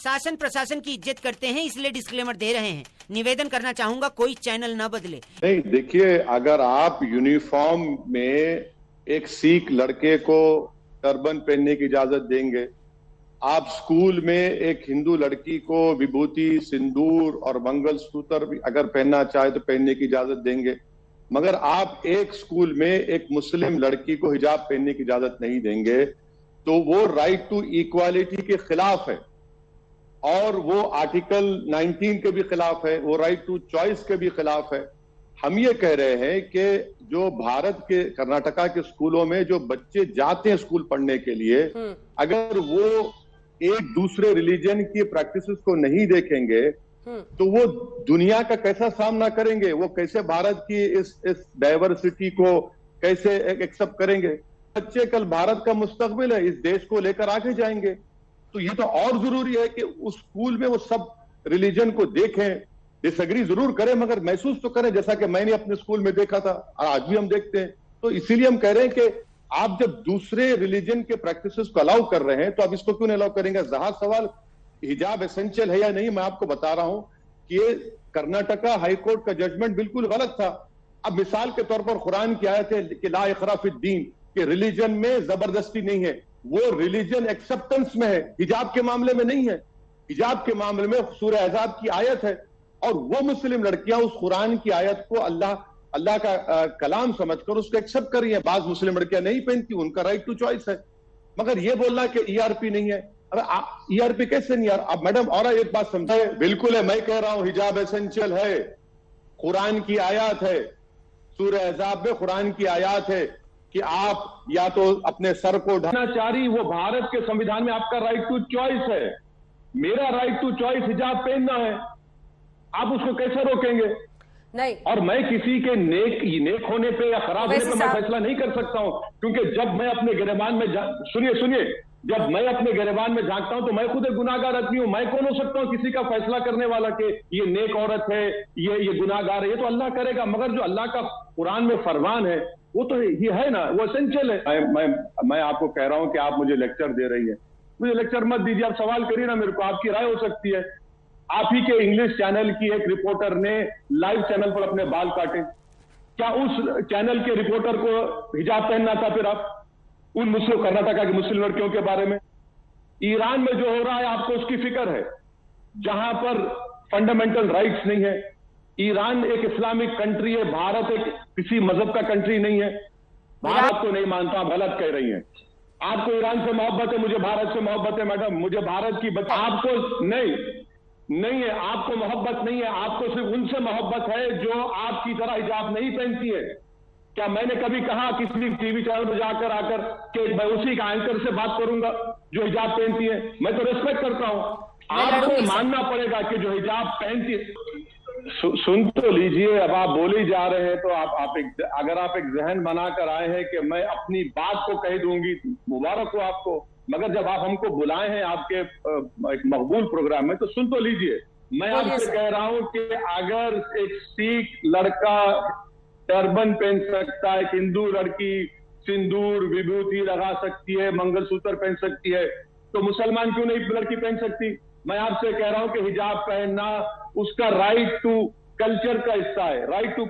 शासन प्रशासन की इज्जत करते हैं, इसलिए डिस्क्लेमर दे रहे हैं। निवेदन करना चाहूंगा कोई चैनल न बदले। नहीं, देखिए, अगर आप यूनिफॉर्म में एक सिख लड़के को टर्बन पहनने की इजाजत देंगे, आप स्कूल में एक हिंदू लड़की को विभूति, सिंदूर और मंगलसूत्र भी अगर पहनना चाहे तो पहनने की इजाजत देंगे, मगर आप एक स्कूल में एक मुस्लिम लड़की को हिजाब पहनने की इजाजत नहीं देंगे, तो वो राइट टू इक्वालिटी के खिलाफ है और वो आर्टिकल 19 के भी खिलाफ है, वो राइट टू चॉइस के भी खिलाफ है। हम ये कह रहे हैं कि जो भारत के कर्नाटका के स्कूलों में जो बच्चे जाते हैं स्कूल पढ़ने के लिए, अगर वो एक दूसरे रिलीजन की प्रैक्टिसेस को नहीं देखेंगे तो वो दुनिया का कैसा सामना करेंगे, वो कैसे भारत की इस डाइवर्सिटी को कैसे एक्सेप्ट करेंगे। बच्चे कल भारत का मुस्तकबिल है, इस देश को लेकर आगे जाएंगे। तो ये तो और जरूरी है कि उस स्कूल में वो सब रिलीजन को देखें, डिसएग्री जरूर करें मगर महसूस तो करें, जैसा कि मैंने अपने स्कूल में देखा था और आज भी हम देखते हैं। तो इसीलिए हम कह रहे हैं कि आप जब दूसरे रिलीजन के प्रैक्टिसेस को अलाउ कर रहे हैं तो आप इसको क्यों नहीं अलाउ करेंगे। जहां सवाल हिजाब एसेंशियल है या नहीं, मैं आपको बता रहा हूं कि ये कर्नाटका हाईकोर्ट का जजमेंट बिल्कुल गलत था। अब मिसाल के तौर पर कुरान की आयत है कि ला इकरा फिद्दीन, कि रिलीजन में जबरदस्ती नहीं है, वो रिलीजन एक्सेप्टेंस में है, हिजाब के मामले में नहीं है। हिजाब के मामले में सूरह अहज़ाब की आयत है और वो मुस्लिम लड़कियां उस कुरान की आयत को अल्लाह का कलाम समझकर उसको एक्सेप्ट कर रही है। बाज मुस्लिम लड़कियां नहीं पहनती, उनका राइट टू चॉइस है। मगर ये बोलना कि ईआरपी नहीं है, अरे ईआरपी कैसे नहीं यार। अब मैडम और एक बात समझे, बिल्कुल है, मैं कह रहा हूं हिजाब एसेंशियल है, कुरान की आयत है, सूरह अहज़ाब में कुरान की आयत है कि आप या तो अपने सर को ढकना चाहिए, वो भारत के संविधान में आपका राइट टू चॉइस है। मेरा राइट टू चॉइस हिजाब पहनना है, आप उसको कैसे रोकेंगे। नहीं, और मैं किसी के नेक होने पे या खराब होने पे मैं फैसला नहीं कर सकता हूं, क्योंकि जब मैं अपने गिरबान में सुनिए, जब मैं अपने गिरबान में झांकता हूं तो मैं खुद एक गुनाहगार आदमी हूं। मैं कौन हो सकता हूं किसी का फैसला करने वाला कि ये नेक औरत है, ये गुनाहगार है। ये तो अल्लाह करेगा, मगर जो अल्लाह का कुरान में फरमान है वो तो ये है ना, वो एसेंशियल है। मैं आपको कह रहा हूं कि आप मुझे लेक्चर दे रही है, मुझे लेक्चर मत दीजिए, आप सवाल करिए ना मेरे को, आपकी राय हो सकती है। आप ही के इंग्लिश चैनल की एक रिपोर्टर ने लाइव चैनल पर अपने बाल काटे, क्या उस चैनल के रिपोर्टर को हिजाब पहनना था? फिर आप उन मुस्लिम कर्नाटका की मुस्लिम लड़कियों के बारे में, ईरान में जो हो रहा है आपको उसकी फिक्र है, जहां पर फंडामेंटल राइट्स नहीं है। ईरान एक इस्लामिक कंट्री है, भारत एक किसी मजहब का कंट्री नहीं है। भारत को नहीं मानता, आप गलत कह रही हैं। आपको ईरान से मोहब्बत है, मुझे भारत से मोहब्बत है मैडम, मुझे भारत की आपको नहीं है, आपको मोहब्बत नहीं है, आपको सिर्फ उनसे मोहब्बत है जो आपकी तरह हिजाब नहीं पहनती है। क्या मैंने कभी कहा किसी टीवी चैनल पर जाकर आकर कि मैं उसी का एंकर से बात करूंगा जो हिजाब पहनती है? मैं तो रिस्पेक्ट करता हूं, आपको मानना पड़ेगा कि जो हिजाब पहनती है। सुन तो लीजिए, अब आप बोले ही जा रहे हैं तो अगर आप एक जहन बनाकर आए हैं कि मैं अपनी बात को कह दूंगी, मुबारक हो आपको, मगर जब आप हमको बुलाए हैं आपके एक मकबूल प्रोग्राम में तो सुन तो लीजिए। मैं आपसे कह रहा हूं कि अगर एक सिख लड़का टर्बन पहन सकता है, हिंदू लड़की सिंदूर विभूति लगा सकती है, मंगलसूत्र पहन सकती है, तो मुसलमान क्यों नहीं लड़की पहन सकती? मैं आपसे कह रहा हूं कि हिजाब पहनना उसका राइट टू कल्चर का हिस्सा है, राइट टू